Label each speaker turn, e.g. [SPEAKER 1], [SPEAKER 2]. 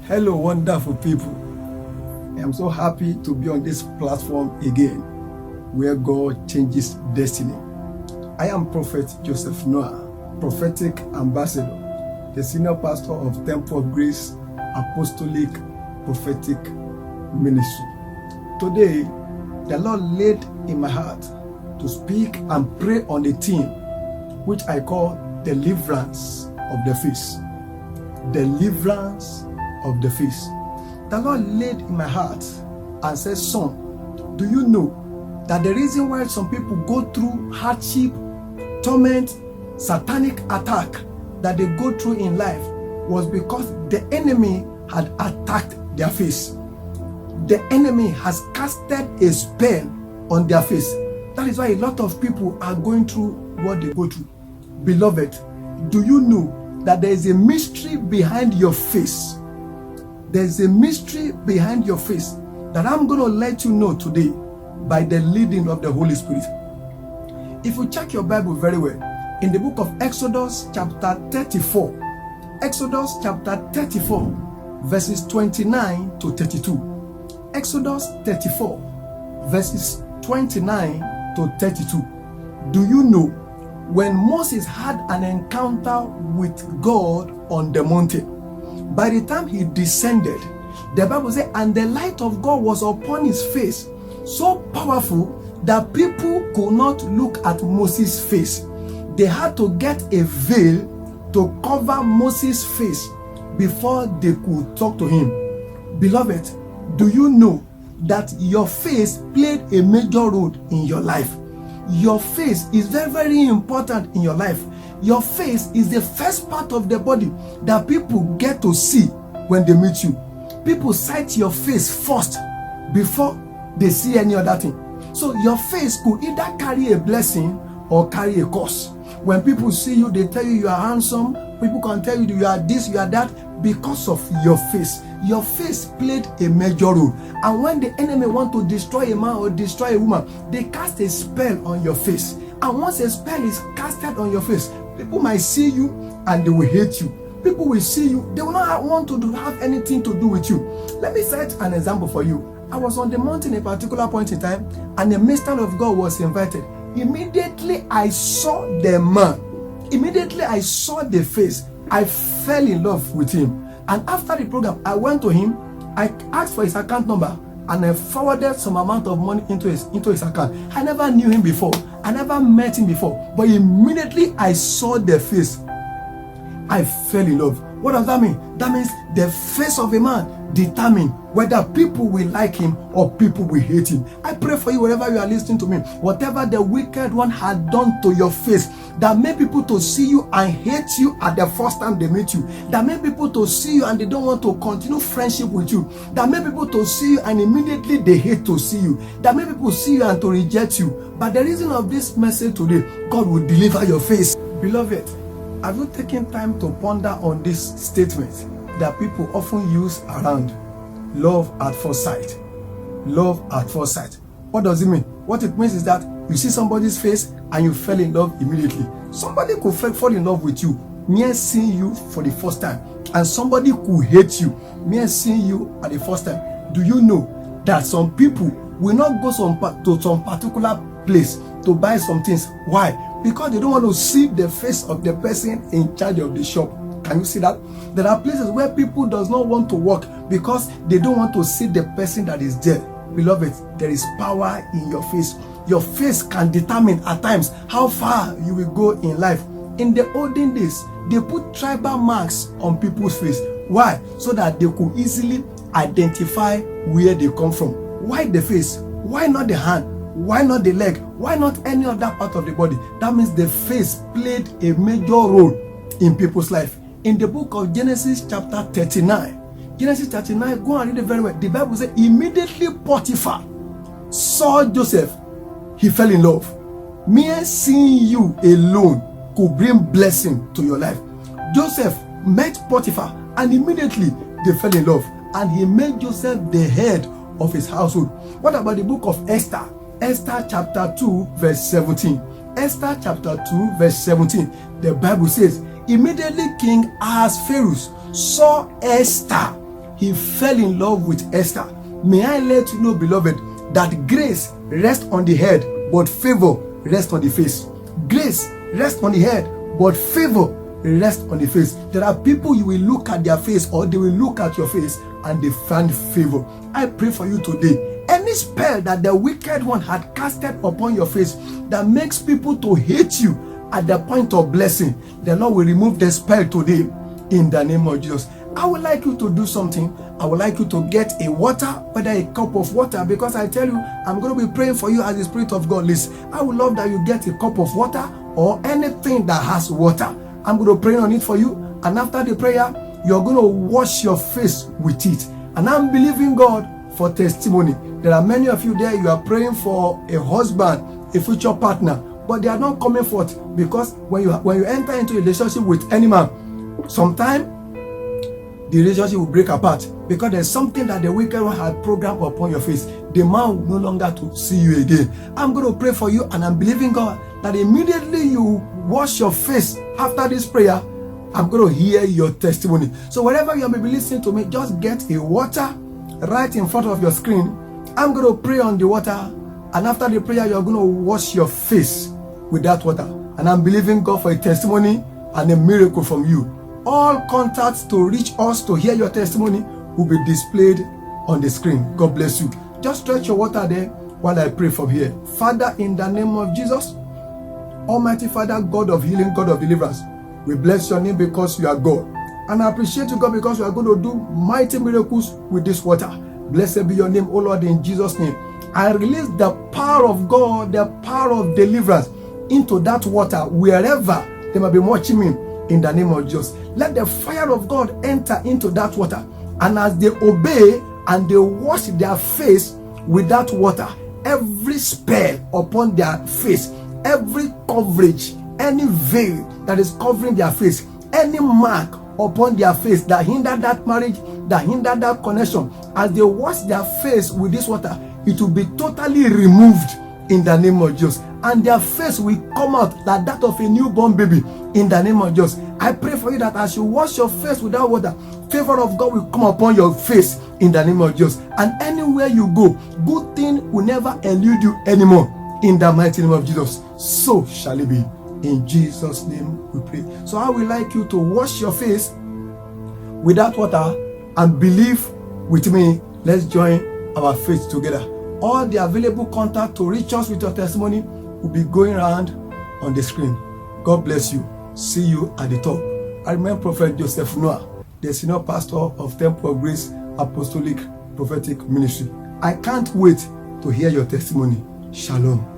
[SPEAKER 1] Hello, wonderful people. I am so happy to be on this platform again, where God changes destiny. I am Prophet Joseph Noah, prophetic ambassador, the senior pastor of Temple of Grace Apostolic Prophetic Ministry. Today, the Lord laid in my heart to speak and pray on a theme which I call deliverance of the face. Deliverance of the face. The Lord laid in my heart and said, son, do you know that the reason why some people go through hardship, torment, satanic attack that they go through in life was because the enemy had attacked their face. The enemy has casted a spell on their face. That is why a lot of people are going through what they go through. Beloved, do you know that there is a mystery behind your face? There is a mystery behind your face that I'm going to let you know today by the leading of the Holy Spirit. If you check your Bible very well, in the book of Exodus chapter 34, Exodus chapter 34, verses 29 to 32. Exodus 34, verses 29 to 32. Do you know when Moses had an encounter with God on the mountain, by the time he descended, the Bible says, and the light of God was upon his face, so powerful that people could not look at Moses' face. They had to get a veil to cover Moses' face before they could talk to him. Beloved, do you know that your face played a major role in your life? Your face is very, very important in your life. Your face is the first part of the body that people get to see when they meet you. People sight your face first before they see any other thing. So your face could either carry a blessing or carry a curse. When people see you, they tell you you are handsome. People can tell you you are this, you are that, because of your face. Your face played a major role. And when the enemy want to destroy a man or destroy a woman, they cast a spell on your face. And once a spell is casted on your face, people might see you and they will hate you. People will see you, they will not want to have anything to do with you. Let me set an example for you. I was on the mountain at a particular point in time, and the minister of God was invited. Immediately I saw the man. Immediately I saw the face. I fell in love with him. And after the program, I went to him. I asked for his account number, and I forwarded some amount of money into his account. I never knew him before. I never met him before. But immediately I saw the face, I fell in love. What does that mean? That means the face of a man determines whether people will like him or people will hate him. I pray for you wherever you are listening to me. Whatever the wicked one had done to your face that made people to see you and hate you at the first time they meet you, that made people to see you and they don't want to continue friendship with you, that made people to see you and immediately they hate to see you, that made people see you and to reject you. But the reason of this message today, God will deliver your face. Beloved, have you taken time to ponder on this statement that people often use around? Love at first sight. Love at first sight. What does it mean? What it means is that you see somebody's face and you fell in love immediately. Somebody could fall in love with you mere seeing you for the first time, and somebody could hate you mere seeing you at the first time. Do you know that some people will not go to some particular place to buy some things? Why? Because they don't want to see the face of the person in charge of the shop. Can you see that? There are places where people does not want to work because they don't want to see the person that is there. Beloved, there is power in your face. Your face can determine at times how far you will go in life. In the olden days, they put tribal marks on people's face. Why? So that they could easily identify where they come from. Why the face? Why not the hand? Why not the leg? Why not any other part of the body? That means the face played a major role in people's life. In the book of Genesis chapter 39, Genesis 39, go and read it very well. The Bible says, immediately Potiphar saw Joseph, he fell in love. Mere seeing you alone could bring blessing to your life. Joseph met Potiphar and immediately they fell in love, and he made Joseph the head of his household. What about the book of Esther? Esther chapter 2 verse 17. Esther chapter 2 verse 17. The Bible says, immediately King Ahasuerus saw Esther, he fell in love with Esther. May I let you know, beloved, that grace rests on the head, but favor rests on the face. Grace rests on the head, but favor rests on the face. There are people you will look at their face, or they will look at your face and they find favor. I pray for you today. Any spell that the wicked one had casted upon your face that makes people to hate you at the point of blessing, the Lord will remove the spell today in the name of Jesus. I would like you to do something. I would like you to get a water, whether a cup of water, because I tell you, I'm going to be praying for you as the Spirit of God leads. I would love that you get a cup of water or anything that has water. I'm going to pray on it for you. And after the prayer, you're going to wash your face with it. And I'm believing God for testimony. There are many of you there, you are praying for a husband, a future partner, but they are not coming forth, because when you enter into a relationship with any man, sometimes the relationship will break apart because there's something that the wicked one had programmed upon your face. The man will no longer to see you again. I'm going to pray for you, and I'm believing God that immediately you wash your face after this prayer, I'm going to hear your testimony. So wherever you may be listening to me, just get a water right in front of your screen. I'm going to pray on the water, and after the prayer, you're going to wash your face with that water. And I'm believing God for a testimony and a miracle from you. All contacts to reach us to hear your testimony will be displayed on the screen. God bless you. Just stretch your water there while I pray from here. Father, in the name of Jesus, Almighty Father, God of healing, God of deliverance, we bless your name because you are God. And I appreciate you, God, because you are going to do mighty miracles with this water. Blessed be your name, O Lord, in Jesus' name. I release the power of God, the power of deliverance into that water wherever they might be watching me, in the name of Jesus. Let the fire of God enter into that water. And as they obey and they wash their face with that water, every spell upon their face, every coverage, any veil that is covering their face, any mark upon their face that hindered that marriage, that hindered that connection, as they wash their face with this water, it will be totally removed in the name of Jesus. And their face will come out like that of a newborn baby in the name of Jesus. I pray for you that as you wash your face with that water, favor of God will come upon your face in the name of Jesus. And anywhere you go, good thing will never elude you anymore in the mighty name of Jesus. So shall it be. In Jesus' name we pray. So I would like you to wash your face with that water and believe with me. Let's join our faith together. All the available contact to reach us with your testimony will be going around on the screen. God bless you. See you at the top. I remember Prophet Joseph Noah, the senior pastor of Temple of Grace Apostolic Prophetic Ministry. I can't wait to hear your testimony. Shalom.